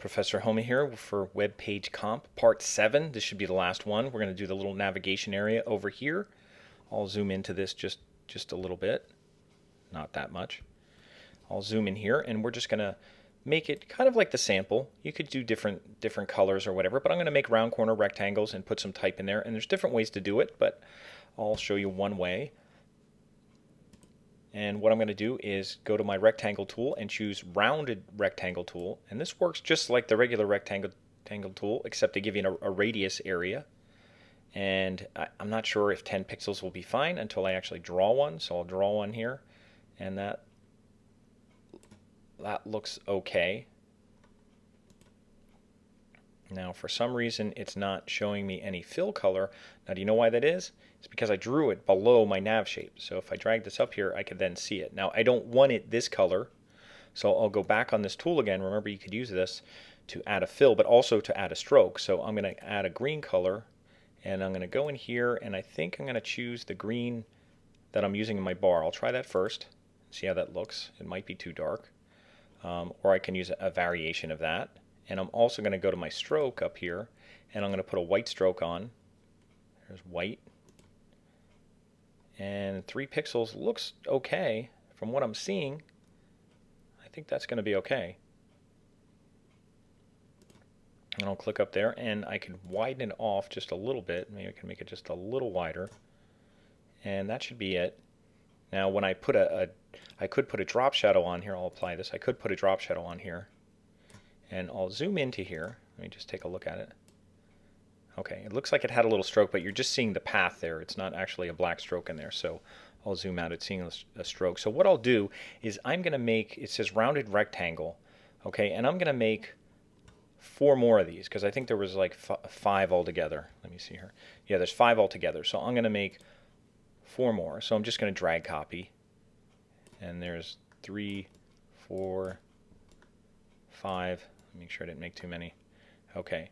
Professor Homie here for Web Page Comp Part 7. This should be the last one. We're going to do the little navigation area over here. I'll zoom into this just a little bit, not that much. I'll zoom in here and we're just going to make it kind of like the sample. You could do different colors or whatever, but I'm going to make round corner rectangles and put some type in there. And there's different ways to do it, but I'll show you one way. And what I'm going to do is go to my rectangle tool and choose rounded rectangle tool. And this works just like the regular rectangle tool, except they give you a radius area. And I'm not sure if 10 pixels will be fine until I actually draw one. So I'll draw one here, and that looks okay. Now for some reason it's not showing me any fill color. Now do you know why that is? It's because I drew it below my nav shape. So if I drag this up here, I could then see it. Now I don't want it this color, so I'll go back on this tool again. Remember, you could use this to add a fill, but also to add a stroke. So I'm going to add a green color, and I'm going to go in here, and I think I'm going to choose the green that I'm using in my bar. I'll try that first, see how that looks. It might be too dark, or I can use a variation of that. And I'm also going to go to my stroke up here, and I'm going to put a white stroke on. There's white. And 3 pixels looks okay from what I'm seeing. I think that's going to be okay. And I'll click up there, and I can widen it off just a little bit. Maybe I can make it just a little wider. And that should be it. Now when I put I could put a drop shadow on here. I'll apply this. I could put a drop shadow on here. And I'll zoom into here. Let me just take a look at it. Okay, it looks like it had a little stroke, but you're just seeing the path there. It's not actually a black stroke in there. So I'll zoom out at seeing a stroke. So what I'll do is I'm going to make, it says rounded rectangle. Okay, and I'm going to make 4 more of these because I think there was like 5 altogether. Let me see here. Yeah, there's 5 altogether. So I'm going to make 4 more. So I'm just going to drag copy. And there's 3, 4, 5. Make sure I didn't make too many. Okay.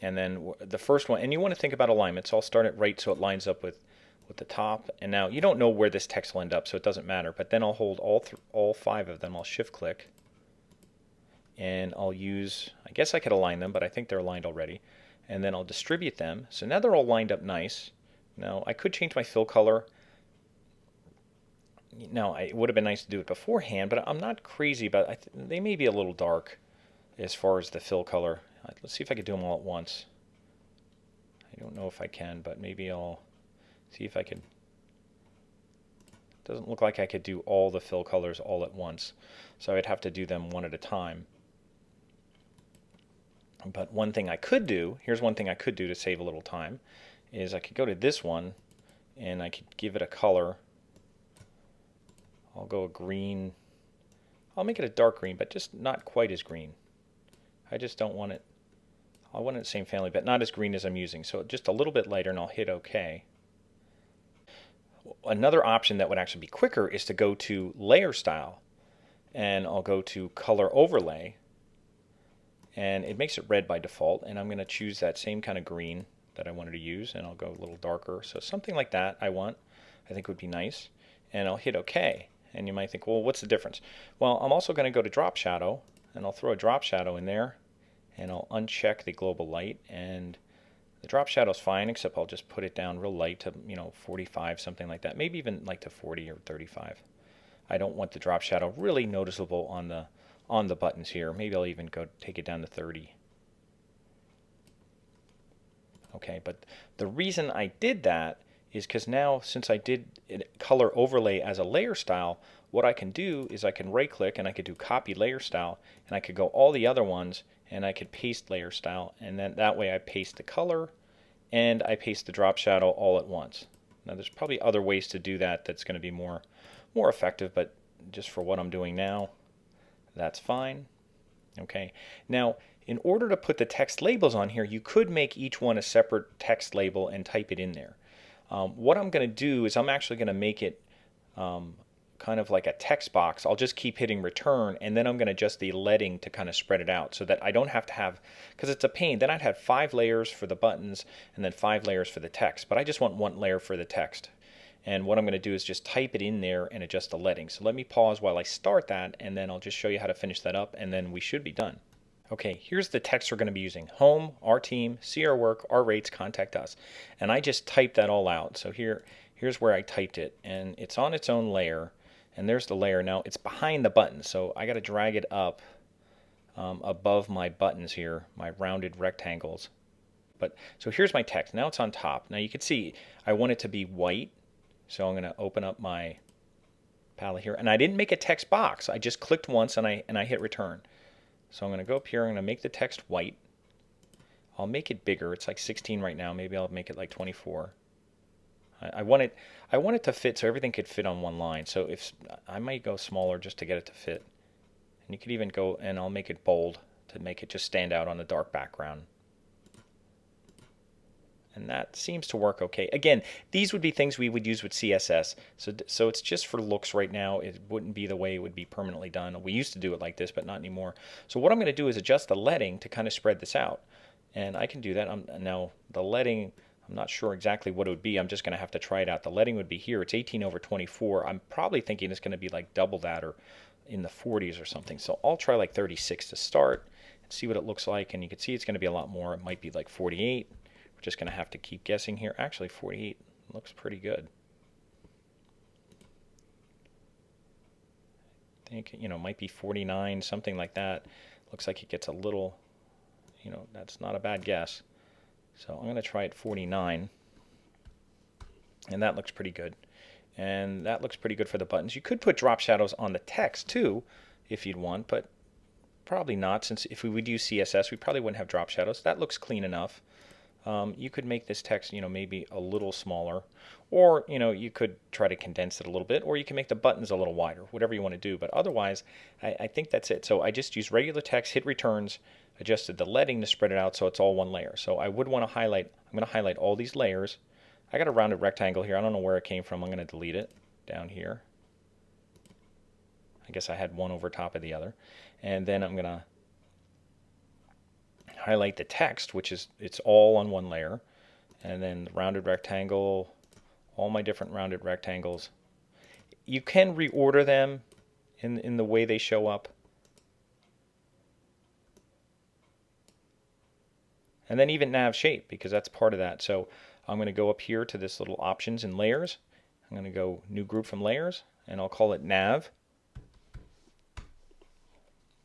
And then the first one, and you want to think about alignment, so I'll start it right so it lines up with the top. And now you don't know where this text will end up, so it doesn't matter. But then I'll hold all 5 of them. I'll shift click. And I'll use, I guess I could align them, but I think they're aligned already. And then I'll distribute them. So now they're all lined up nice. Now I could change my fill color. Now it would have been nice to do it beforehand, but I'm not crazy about it. They may be a little dark as far as the fill color. Let's see if I could do them all at once. I don't know if I can, but maybe I'll see if I could. It doesn't look like I could do all the fill colors all at once, so I'd have to do them one at a time. But one thing I could do, here's one thing I could do to save a little time, is I could go to this one and I could give it a color. I'll go a green. I'll make it a dark green, but just not quite as green. I just don't want it. I want it in the same family, but not as green as I'm using. So just a little bit lighter, and I'll hit OK. Another option that would actually be quicker is to go to Layer Style, and I'll go to Color Overlay, and it makes it red by default. And I'm going to choose that same kind of green that I wanted to use, and I'll go a little darker. So something like that I think would be nice. And I'll hit OK. And you might think, well, what's the difference? Well, I'm also going to go to Drop Shadow, and I'll throw a drop shadow in there, and I'll uncheck the global light, and the drop shadow is fine, except I'll just put it down real light to 45, something like that, maybe even like to 40 or 35. I don't want the drop shadow really noticeable on the buttons here. Maybe I'll even go take it down to 30. Okay, but the reason I did that is because now, since I did color overlay as a layer style, what I can do is I can right click and I could do copy layer style, and I could go all the other ones and I could paste layer style, and then that way I paste the color and I paste the drop shadow all at once. Now there's probably other ways to do that that's going to be more effective, but just for what I'm doing now, that's fine. Okay, now in order to put the text labels on here, you could make each one a separate text label and type it in there. What I'm going to do is I'm actually going to make it kind of like a text box. I'll just keep hitting return, and then I'm going to adjust the leading to kind of spread it out so that I don't have to have, because it's a pain, then I'd have 5 layers for the buttons and then 5 layers for the text, but I just want 1 layer for the text. And what I'm going to do is just type it in there and adjust the leading. So let me pause while I start that, and then I'll just show you how to finish that up, and then we should be done. Okay, here's the text we're going to be using. Home, our team, see our work, our rates, contact us. And I just typed that all out. So here's where I typed it. And it's on its own layer. And there's the layer. Now it's behind the button. So I got to drag it up above my buttons here, my rounded rectangles. But so here's my text. Now it's on top. Now you can see I want it to be white. So I'm going to open up my palette here. And I didn't make a text box. I just clicked once and I hit return. So I'm going to go up here, I'm going to make the text white. I'll make it bigger. It's like 16 right now. Maybe I'll make it like 24. I want it to fit so everything could fit on one line. So if I might go smaller just to get it to fit. And you could even go, and I'll make it bold to make it just stand out on the dark background. And that seems to work okay. Again, these would be things we would use with CSS. So it's just for looks right now. It wouldn't be the way it would be permanently done. We used to do it like this, but not anymore. So what I'm going to do is adjust the leading to kind of spread this out. And I can do that. Now, the leading, I'm not sure exactly what it would be. I'm just going to have to try it out. The leading would be here. It's 18/24. I'm probably thinking it's going to be like double that or in the 40s or something. So I'll try like 36 to start and see what it looks like. And you can see it's going to be a lot more. It might be like 48. Just going to have to keep guessing here. Actually, 48 looks pretty good. I think, might be 49, something like that. Looks like it gets a little, that's not a bad guess. So I'm going to try it 49. And that looks pretty good. And that looks pretty good for the buttons. You could put drop shadows on the text too, if you'd want, but probably not, since if we would use CSS, we probably wouldn't have drop shadows. That looks clean enough. You could make this text, maybe a little smaller, or, you could try to condense it a little bit, or you can make the buttons a little wider, whatever you want to do. But otherwise, I think that's it. So I just used regular text, hit returns, adjusted the leading to spread it out so it's all one layer. So I would want to highlight, I'm going to highlight all these layers. I got a rounded rectangle here. I don't know where it came from. I'm going to delete it down here. I guess I had one over top of the other. And then I'm going to highlight the text, which is, it's all on one layer, and then the rounded rectangle, all my different rounded rectangles. You can reorder them in the way they show up. And then even nav shape, because that's part of that. So I'm going to go up here to this little options and layers. I'm going to go new group from layers, and I'll call it nav.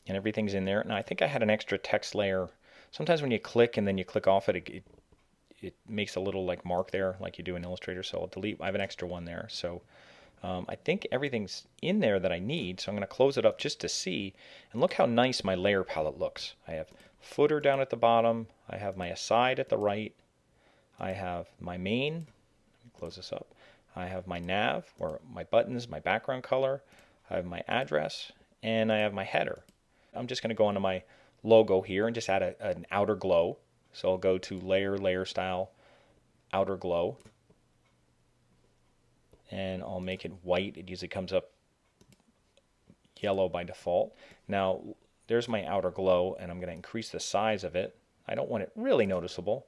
And everything's in there. Now I think I had an extra text layer. Sometimes when you click and then you click off it, it makes a little like mark there like you do in Illustrator. So I'll delete. I have an extra one there. So I think everything's in there that I need. So I'm going to close it up just to see. And look how nice my layer palette looks. I have footer down at the bottom. I have my aside at the right. I have my main. Let me close this up. I have my nav, or my buttons, my background color. I have my address, and I have my header. I'm just going to go onto my logo here and just add an outer glow. So I'll go to layer style, outer glow, and I'll make it white. It usually comes up yellow by default. Now there's my outer glow, and I'm going to increase the size of it. I don't want it really noticeable.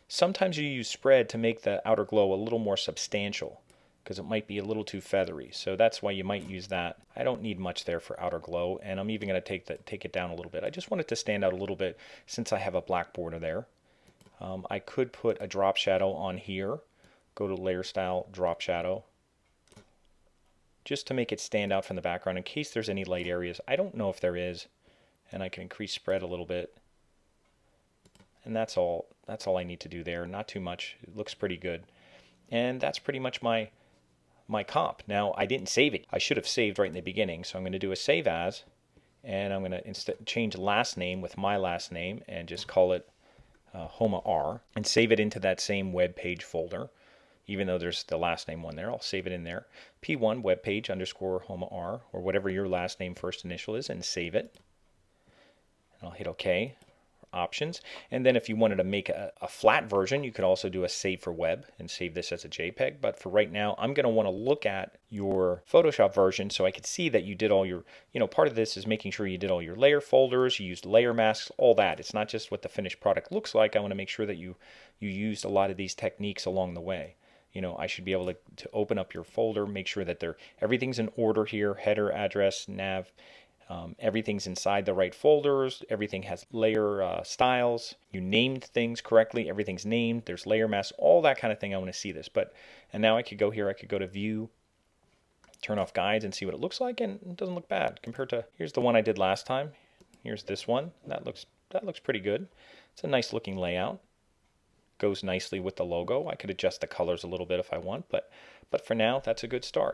Sometimes you use spread to make the outer glow a little more substantial, because it might be a little too feathery. So that's why you might use that. I don't need much there for outer glow, and I'm even going to take it down a little bit. I just want it to stand out a little bit since I have a black border there. I could put a drop shadow on here. Go to layer style, drop shadow, just to make it stand out from the background in case there's any light areas. I don't know if there is, and I can increase spread a little bit. And that's all I need to do there. Not too much. It looks pretty good. And that's pretty much my comp. Now, I didn't save it. I should have saved right in the beginning. So I'm going to do a save as, and I'm going to change last name with my last name and just call it Homa R, and save it into that same web page folder. Even though there's the last name one there, I'll save it in there. P1 web page _ Homa R, or whatever your last name first initial is, and save it. And I'll hit OK. Options, and then if you wanted to make a flat version, you could also do a save for web and save this as a JPEG. But for right now, I'm going to want to look at your Photoshop version so I could see that you did all your, part of this is making sure you did all your layer folders, you used layer masks, all that. It's not just what the finished product looks like. I want to make sure that you used a lot of these techniques along the way. I should be able to open up your folder, make sure that everything's in order here, header, address, nav, Everything's inside the right folders. Everything has layer styles. You named things correctly. Everything's named. There's layer masks, all that kind of thing. I want to see this. And now I could go here. I could go to View, turn off guides, and see what it looks like, and it doesn't look bad compared to, here's the one I did last time. Here's this one. That looks pretty good. It's a nice looking layout. Goes nicely with the logo. I could adjust the colors a little bit if I want, but for now, that's a good start.